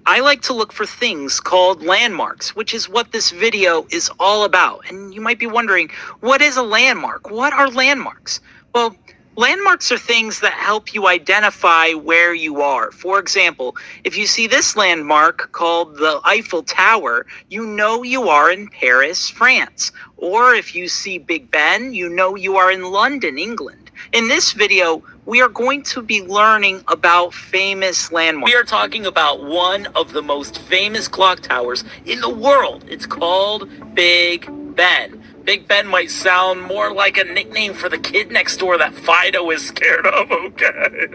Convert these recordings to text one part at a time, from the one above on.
I like to look for things called landmarks, which is what this video is all about. And you might be wondering, what is a landmark? What are landmarks? Well, landmarks are things that help you identify where you are. For example, if you see this landmark called the Eiffel Tower, you know you are in Paris, France. Or if you see Big Ben, you know you are in London, England. In this video, we are going to be learning about famous landmarks. We are talking about one of the most famous clock towers in the world. It's called Big Ben. Big Ben might sound more like a nickname for the kid next door that Fido is scared of, okay?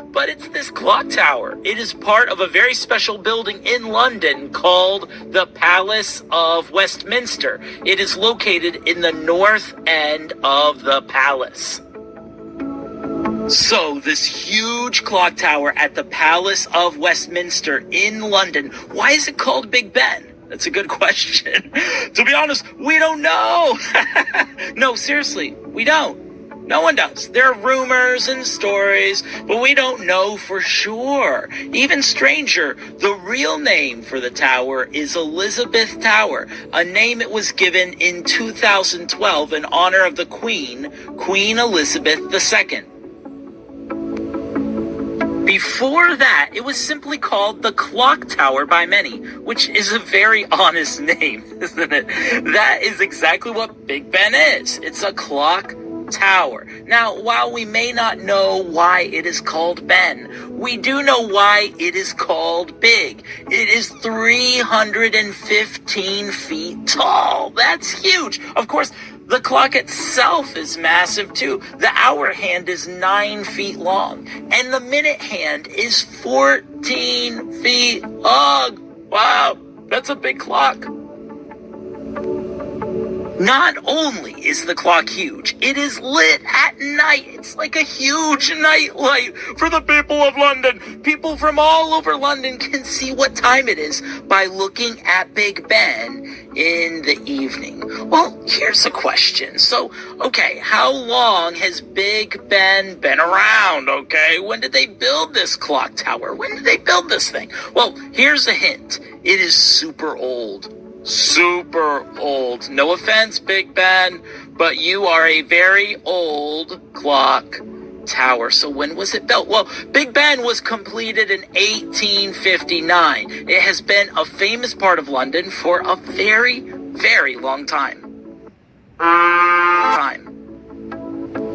But it's this clock tower. It is part of a very special building in London called the Palace of Westminster. It is located in the north end of the palace. So, this huge clock tower at the Palace of Westminster in London, why is it called Big Ben? That's a good question. To be honest, we don't know. No, seriously, we don't. No one does. There are rumors and stories, but we don't know for sure. Even stranger, the real name for the tower is Elizabeth Tower, a name it was given in 2012 in honor of the Queen, Queen Elizabeth II. Before that, it was simply called the Clock Tower by many, which is a very honest name, isn't it? That is exactly what Big Ben is. It's a clock tower. Now, while we may not know why it is called Ben, we do know why it is called big. It is 315 feet tall. That's huge. Of course, the clock itself is massive too. The hour hand is 9 feet long, and the minute hand is 14 feet long. Wow, that's a big clock. Not only is the clock huge, it is lit at night. It's like a huge night light for the people of London. People from all over London can see what time it is by looking at Big Ben in the evening. Well, here's a question. So, okay, how long has Big Ben been around, okay? When did they build this clock tower? When did they build this thing? Well, here's a hint. It is super old. Super old. No offense, Big Ben, but you are a very old clock tower. So when was it built? Well, Big Ben was completed in 1859. It has been a famous part of London for a very, very long time.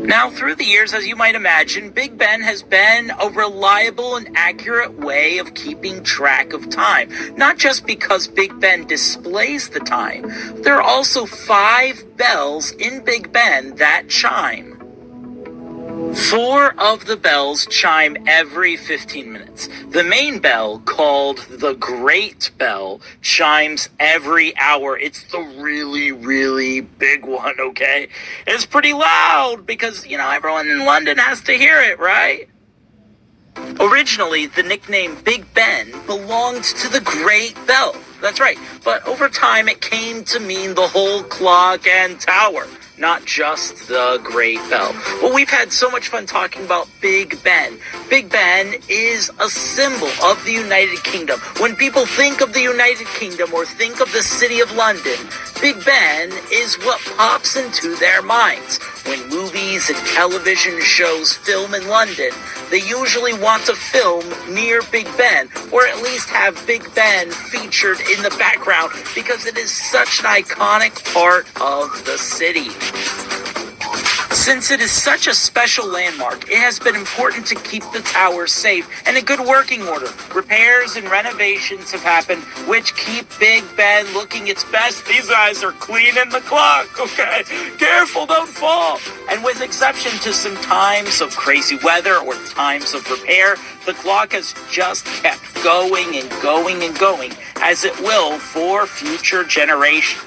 Now, through the years, as you might imagine, Big Ben has been a reliable and accurate way of keeping track of time. Not just because Big Ben displays the time. There are also 5 bells in Big Ben that chime. 4 of the bells chime every 15 minutes. The main bell, called the Great Bell, chimes every hour. It's the really, really big one, okay? It's pretty loud because, everyone in London has to hear it, right? Originally, the nickname Big Ben belonged to the Great Bell. That's right. But over time, it came to mean the whole clock and tower, not just the Great Bell. Well, we've had so much fun talking about Big Ben. Big Ben is a symbol of the United Kingdom. When people think of the United Kingdom or think of the city of London, Big Ben is what pops into their minds. When movies and television shows film in London, they usually want to film near Big Ben, or at least have Big Ben featured in the background because it is such an iconic part of the city. Since it is such a special landmark, it has been important to keep the tower safe and in good working order. Repairs and renovations have happened, which keep Big Ben looking its best. These guys are cleaning the clock, okay? Careful, don't fall. And with exception to some times of crazy weather or times of repair, the clock has just kept going and going and going, as it will for future generations.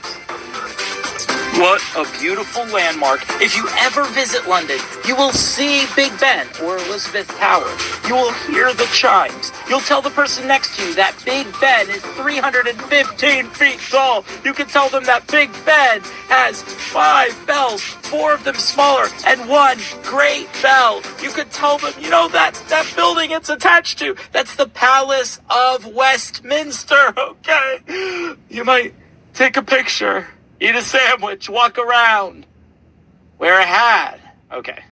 What a beautiful landmark. If you ever visit London, you will see Big Ben or Elizabeth Tower. You will hear the chimes. You'll tell the person next to you that Big Ben is 315 feet tall. You can tell them that Big Ben has 5 bells, 4 of them smaller, and 1 great bell. You could tell them, that building it's attached to, that's the Palace of Westminster, okay? You might take a picture, eat a sandwich, walk around, wear a hat. Okay,